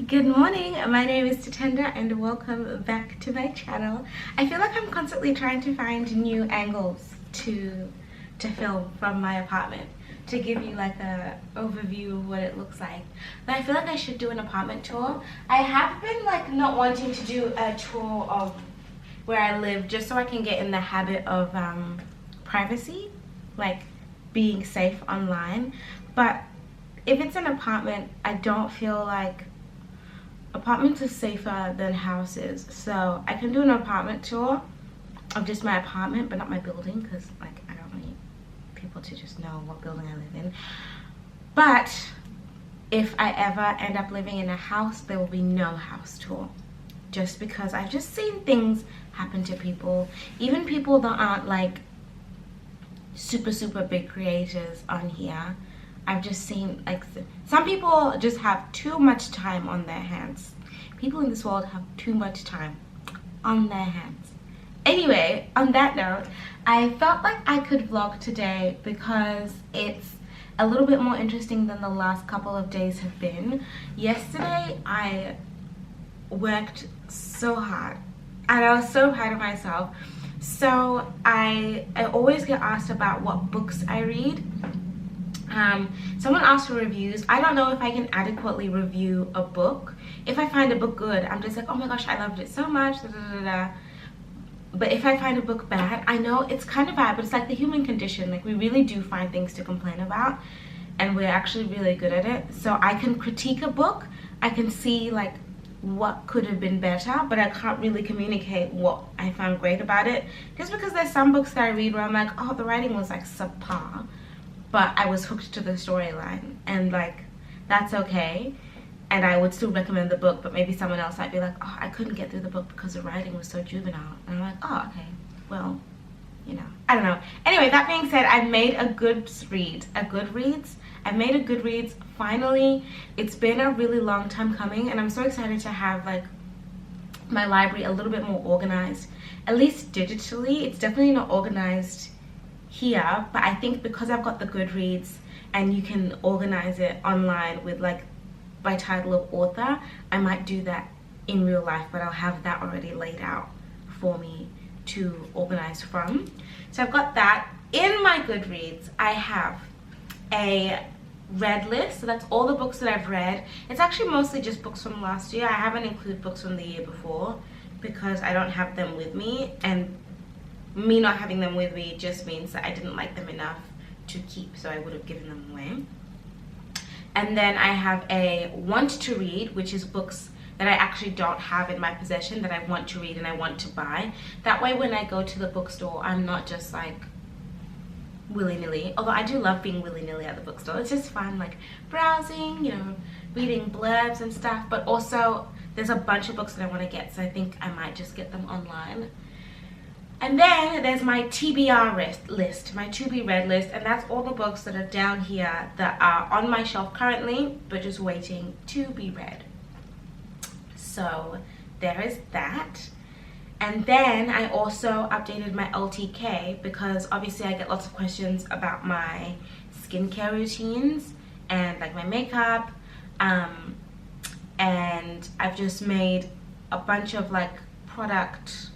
Good morning, my name is Tatenda and welcome back to my channel. I feel like I'm constantly trying to find new angles to film from my apartment to give you like a overview of what it looks like. But I feel like I should do an apartment tour. I have been like not wanting to do a tour of where I live just so I can get in the habit of privacy, like being safe online. But if it's an apartment, I don't feel like apartments are safer than houses, so I can do an apartment tour of just my apartment but not my building, because like I don't need people to just know what building I live in. But if I ever end up living in a house, there will be no house tour, just because I've just seen things happen to people, even people that aren't like super big creators on here. I've just seen like some people just have too much time on their hands. People in this world have too much time on their hands. Anyway, on that note, I felt like I could vlog today because it's a little bit more interesting than the last couple of days have been. Yesterday I worked so hard and I was so proud of myself. So I always get asked about what books I read. Someone asked for reviews. I don't know if I can adequately review a book. If I find a book good, I'm just like, oh my gosh, I loved it so much, da, da, da, da. But if I find a book bad, I know it's kind of bad, but it's like the human condition. Like, we really do find things to complain about, and we're actually really good at it. So I can critique a book, I can see like what could have been better, but I can't really communicate what I found great about it, just because there's some books that I read where I'm like, oh, the writing was like subpar, but I was hooked to the storyline, and like that's okay, and I would still recommend the book. But maybe someone else might be like, oh, I couldn't get through the book because the writing was so juvenile, and I'm like, oh, okay, well, you know, I don't know. Anyway, that being said, I've made a Goodreads. I've made a Goodreads finally. It's been a really long time coming, and I'm so excited to have like my library a little bit more organized, at least digitally. It's definitely not organized here, but I think because I've got the Goodreads and you can organize it online with like by title of author, I might do that in real life, but I'll have that already laid out for me to organize from. So I've got that. In my Goodreads, I have a read list, so that's all the books that I've read. It's actually mostly just books from last year. I haven't included books from the year before because I don't have them with me, and me not having them with me just means that I didn't like them enough to keep, so I would have given them away. And then I have a want to read, which is books that I actually don't have in my possession that I want to read and I want to buy. That way when I go to the bookstore, I'm not just like willy-nilly, although I do love being willy-nilly at the bookstore. It's just fun, like browsing, you know, reading blurbs and stuff, but also there's a bunch of books that I want to get, so I think I might just get them online. And then there's my TBR list, my to be read list, and that's all the books that are down here that are on my shelf currently, but just waiting to be read. So there is that. And then I also updated my LTK because obviously I get lots of questions about my skincare routines and like my makeup. And I've just made a bunch of like product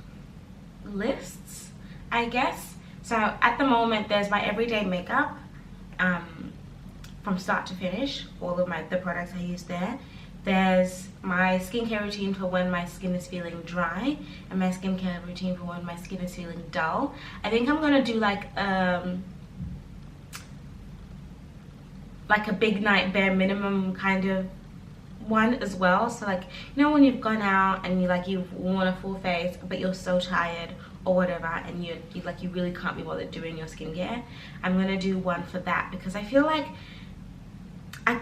lists, I guess. So at the moment there's my everyday makeup from start to finish, all of the products I use there. There's my skincare routine for when my skin is feeling dry, and my skincare routine for when my skin is feeling dull. I think I'm gonna do like a big night bare minimum kind of one as well. So like, you know, when you've gone out and you've worn a full face but you're so tired or whatever, and you really can't be bothered doing your skincare, I'm gonna do one for that because I feel like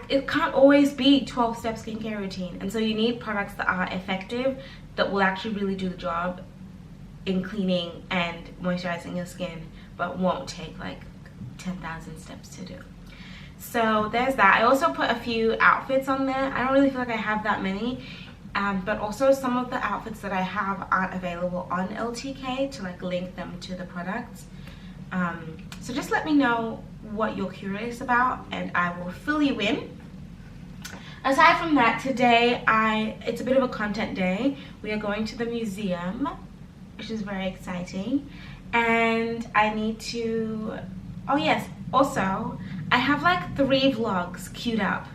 it can't always be 12-step skincare routine, and so you need products that are effective, that will actually really do the job in cleaning and moisturizing your skin, but won't take like 10,000 steps to do. So there's that. I also put a few outfits on there. I don't really feel like I have that many, but also some of the outfits that I have aren't available on LTK to like link them to the products. So just let me know what you're curious about and I will fill you in. Aside from that, today it's a bit of a content day. We are going to the museum, which is very exciting, and I need to, oh yes, also I have like 3 vlogs queued up.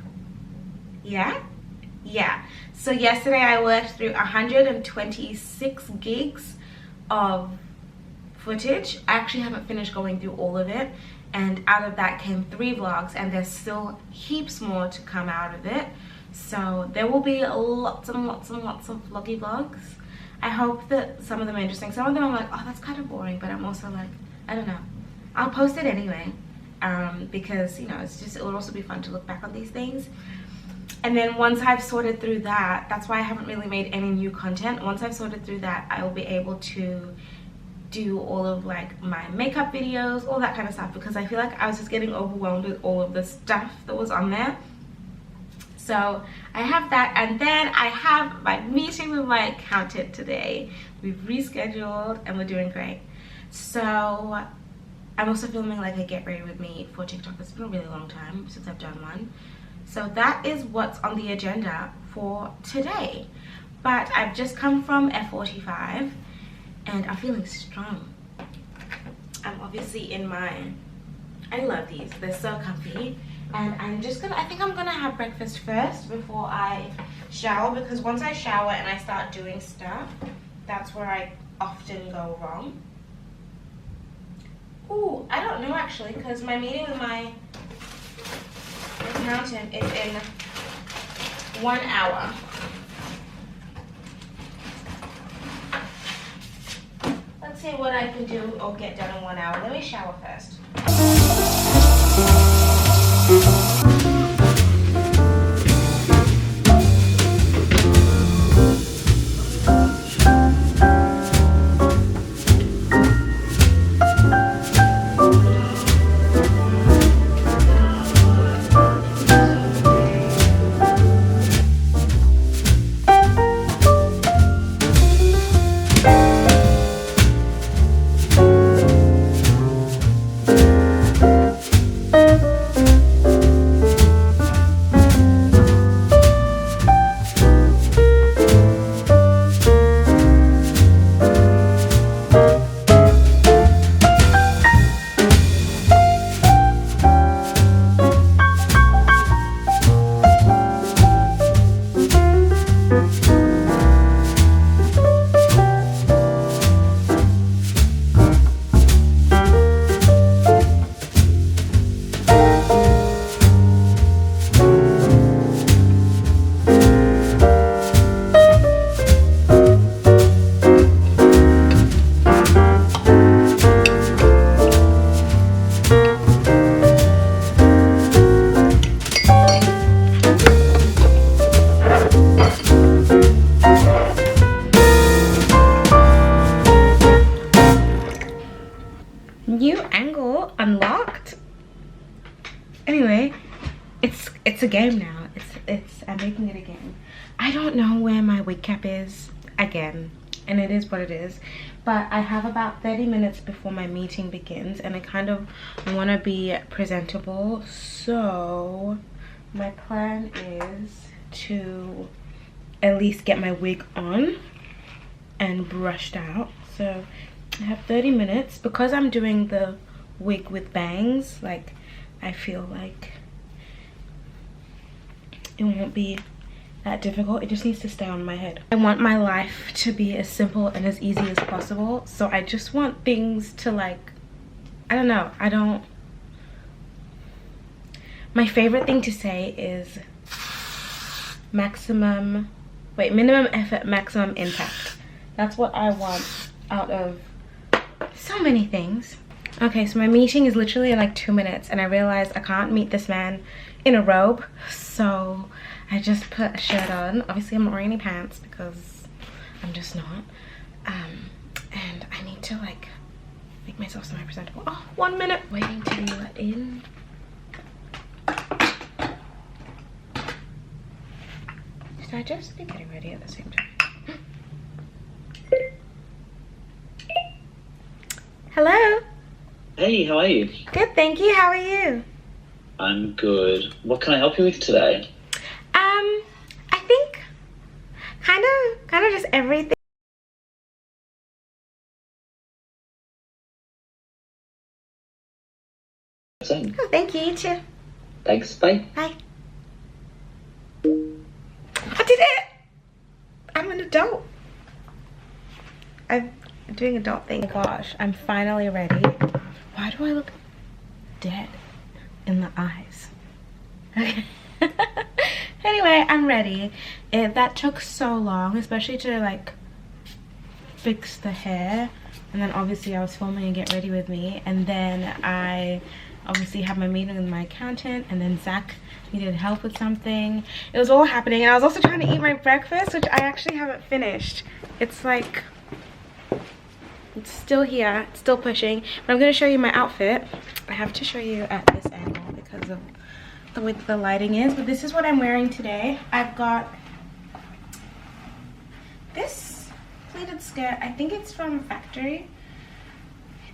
Yeah, so yesterday I worked through 126 gigs of footage. I actually haven't finished going through all of it, and out of that came 3 vlogs, and there's still heaps more to come out of it. So there will be lots and lots and lots of vloggy vlogs. I hope that some of them are interesting. Some of them I'm like, oh, that's kind of boring, but I'm also like, I don't know, I'll post it anyway, because, you know, it will also be fun to look back on these things. And then once I've sorted through that, that's why I haven't really made any new content. Once I've sorted through that, I will be able to do all of like my makeup videos, all that kind of stuff, because I feel like I was just getting overwhelmed with all of the stuff that was on there. So I have that, and then I have my meeting with my accountant today. We've rescheduled and we're doing great. So I'm also filming like a get ready with me for TikTok. It's been a really long time since I've done one. So that is what's on the agenda for today. But I've just come from F45 and I'm feeling strong. I'm obviously in my, I love these, they're so comfy. And I'm just gonna, I think I'm gonna have breakfast first before I shower, because once I shower and I start doing stuff, that's where I often go wrong. Ooh, I don't know actually, because my meeting with my accountant is in 1 hour. Let's see what I can do or get done in 1 hour. Let me shower first. unlocked. Anyway, it's a game now. I'm making it a game. I don't know where my wig cap is again, and it is what it is. But I have about 30 minutes before my meeting begins, and I want to be presentable. So my plan is to at least get my wig on and brushed out. So I have 30 minutes because I'm doing the wig with bangs. Like, I feel like it won't be that difficult. It just needs to stay on my head. I want my life to be as simple and as easy as possible. So I just want things to, like, I don't know. My favorite thing to say is minimum effort, maximum impact. That's what I want out of so many things. Okay, so my meeting is literally in like 2 minutes, and I realized I can't meet this man in a robe, so I just put a shirt on. Obviously I'm not wearing any pants because I'm just not. And I need to like make myself semi-presentable. Oh, 1 minute. Waiting to be let in. Should I just be getting ready at the same time? Hello. Hey, how are you? Good, thank you. How are you? I'm good. What can I help you with today? I think kind of just everything. Same. Oh, thank you. You too. Thanks, bye. Bye. I did it! I'm an adult. I'm doing adult thing. Oh my gosh, I'm finally ready. Why do I look dead in the eyes? Okay. Anyway, I'm ready. That took so long, especially to like fix the hair. And then obviously I was filming and Get Ready With Me. And then I obviously had my meeting with my accountant, and then Zach needed help with something. It was all happening, and I was also trying to eat my breakfast, which I actually haven't finished. It's like, it's still here, it's still pushing. But I'm gonna show you my outfit. I have to show you at this angle because of the way the lighting is, but this is what I'm wearing today. I've got this pleated skirt. I think it's from Factory.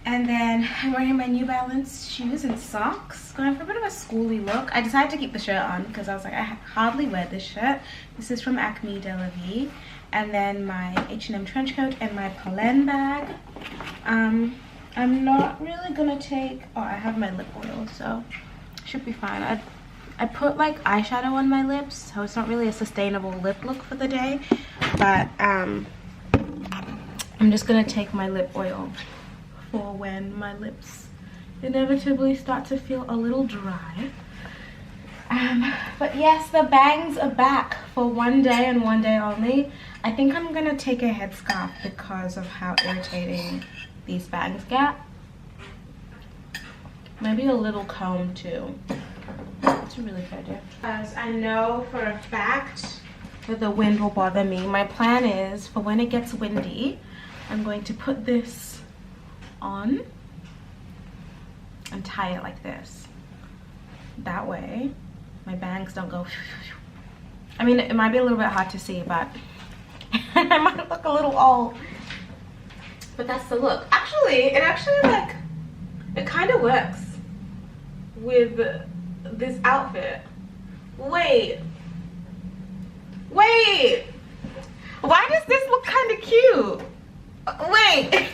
And then I'm wearing my New Balance shoes and socks. Going for a bit of a schooly look. I decided to keep the shirt on because I was like, I hardly wear this shirt. This is from Acme de la Vie. And then my H&M trench coat and my Polen bag. I'm not really gonna take, oh, I have my lip oil, so should be fine. I put like eyeshadow on my lips, so it's not really a sustainable lip look for the day. But I'm just gonna take my lip oil for when my lips inevitably start to feel a little dry. But yes, the bangs are back for one day and one day only. I think I'm gonna take a headscarf because of how irritating these bangs get. Maybe a little comb too. That's a really good idea. As I know for a fact that the wind will bother me, my plan is for when it gets windy, I'm going to put this on and tie it like this. That way my bangs don't go. I mean, it might be a little bit hard to see, but I might look a little old, but that's the look. Actually, it kind of works with this outfit. Wait, why does this look kind of cute? Wait.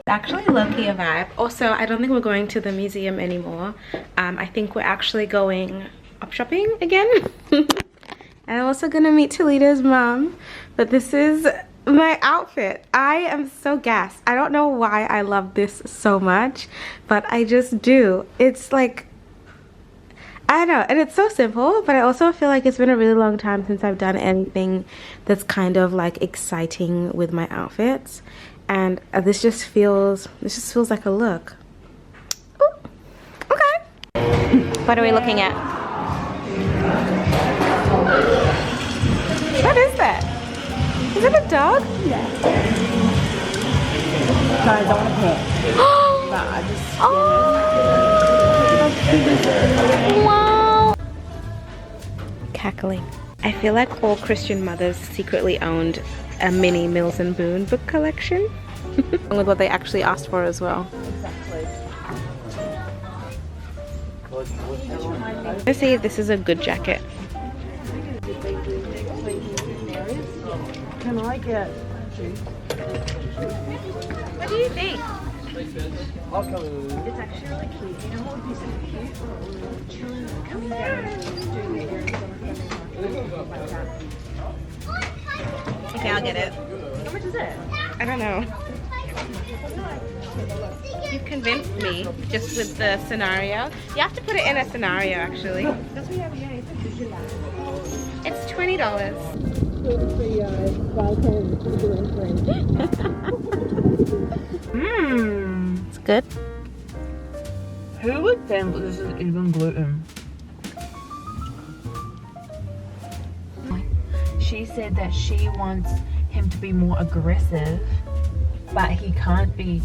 Actually low-key a vibe. Also, I don't think we're going to the museum anymore. I think we're actually going up shopping again. And I'm also gonna meet Toledo's mom. But this is my outfit. I am so gassed. I don't know why I love this so much, but I just do. It's like, I don't know, and it's so simple, but I also feel like it's been a really long time since I've done anything that's kind of like exciting with my outfits. And this just feels like a look. Ooh, okay. What are we looking at? What is that? Is it a dog? Yeah. Guys, I want a pet. I just, Wow. Cackling. I feel like all Christian mothers secretly owned a mini Mills and Boon book collection. With what they actually asked for as well. Exactly. Let's see if this is a good jacket. Can I get What do you think? It's actually really cute. You know what would be so cute? Children coming down to do their like that. Okay, I'll get it. How much is it? I don't know. You've convinced me just with the scenario. You have to put it in a scenario actually. It's $20. It's good. Who would think this is even gluten? She said that she wants him to be more aggressive, but he can't be.